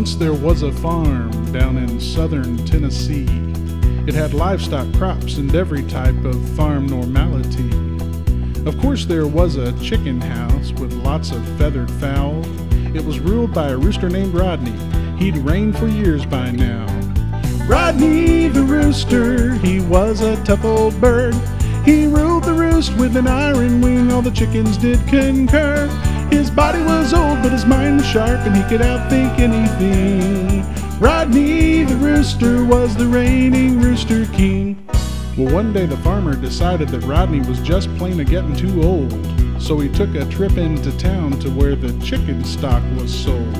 Once there was a farm down in southern Tennessee. It had livestock, crops, and every type of farm normality. Of course there was a chicken house with lots of feathered fowl. It was ruled by a rooster named Rodney. He'd reigned for years by now. Rodney the Rooster, he was a tough old bird. He ruled the roost with an iron wing, all the chickens did concur. His body was old, but his mind was sharp, and he could outthink anything. Rodney the Rooster was the reigning Rooster King. Well, one day the farmer decided that Rodney was just plain getting too old, so he took a trip into town to where the chicken stock was sold.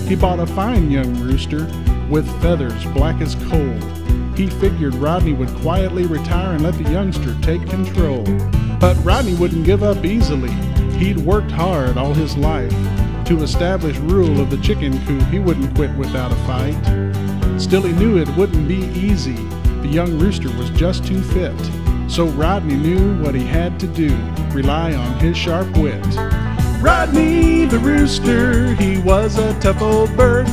He bought a fine young rooster with feathers black as coal. He figured Rodney would quietly retire and let the youngster take control. But Rodney wouldn't give up easily. He'd worked hard all his life to establish rule of the chicken coop. He wouldn't quit without a fight. Still, he knew it wouldn't be easy. The young rooster was just too fit. So Rodney knew what he had to do, rely on his sharp wit. Rodney the Rooster, he was a tough old bird.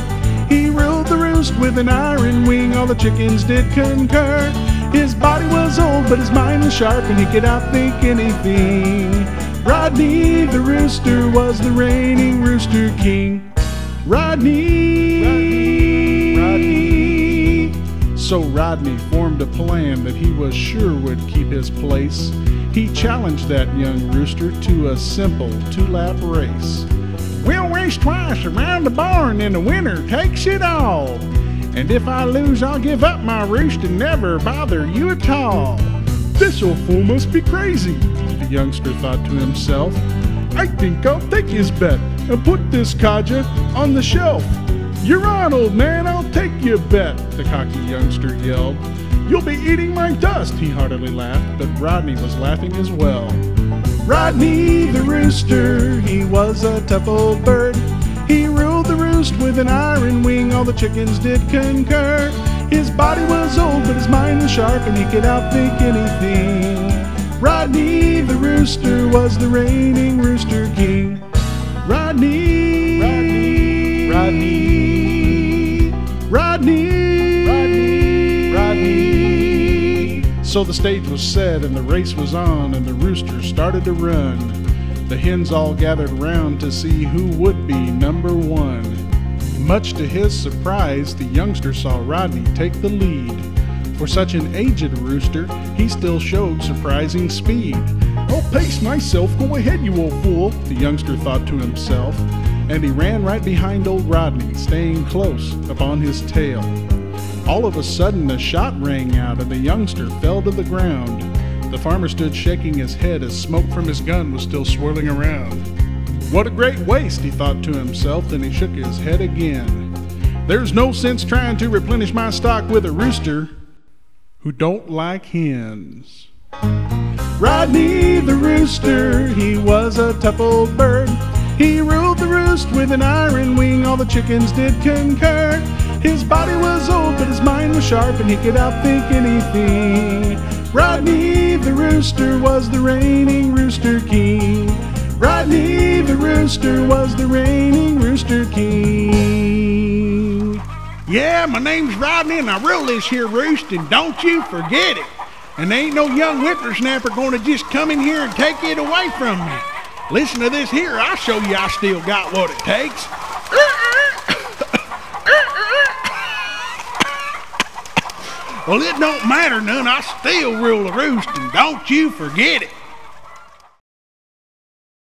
He ruled the roost with an iron wing, all the chickens did concur. His body was old, but his mind was sharp, and he could outthink anything. Rodney the Rooster was the reigning Rooster King. Rodney. So Rodney formed a plan that he was sure would keep his place. He challenged that young rooster to a simple 2-lap race. We'll race twice around the barn, and the winner takes it all. And if I lose, I'll give up my roost and never bother you at all. This old fool must be crazy, the youngster thought to himself. I think I'll take his bet and put this codger on the shelf. You're on, old man, I'll take your bet, the cocky youngster yelled. You'll be eating my dust, he heartily laughed, but Rodney was laughing as well. Rodney the Rooster, he was a tough old bird. He ruled the roost with an iron wing, all the chickens did concur. His body was old, but his mind was sharp, and he could outthink anything. Rodney the Rooster was the reigning Rooster King. Rodney. So the stage was set and the race was on, and the rooster started to run. The hens all gathered round to see who would be number one. Much to his surprise, the youngster saw Rodney take the lead. For such an aged rooster, he still showed surprising speed. I'll pace myself, go ahead you old fool, the youngster thought to himself, and he ran right behind old Rodney, staying close upon his tail. All of a sudden a shot rang out and the youngster fell to the ground. The farmer stood shaking his head as smoke from his gun was still swirling around. What a great waste, he thought to himself, then he shook his head again. There's no sense trying to replenish my stock with a rooster who don't like hens. Rodney the Rooster, he was a tough old bird. He ruled the roost with an iron wing, all the chickens did concur. His body was old, but his mind was sharp, and he could outthink anything. Rodney the Rooster was the reigning Rooster King. Rodney the Rooster was the reigning Rooster King. Yeah, my name's Rodney, and I rule this here roost, and don't you forget it. And there ain't no young whippersnapper gonna just come in here and take it away from me. Listen to this here, I'll show you I still got what it takes. Well, it don't matter none, I still rule the roost, and don't you forget it.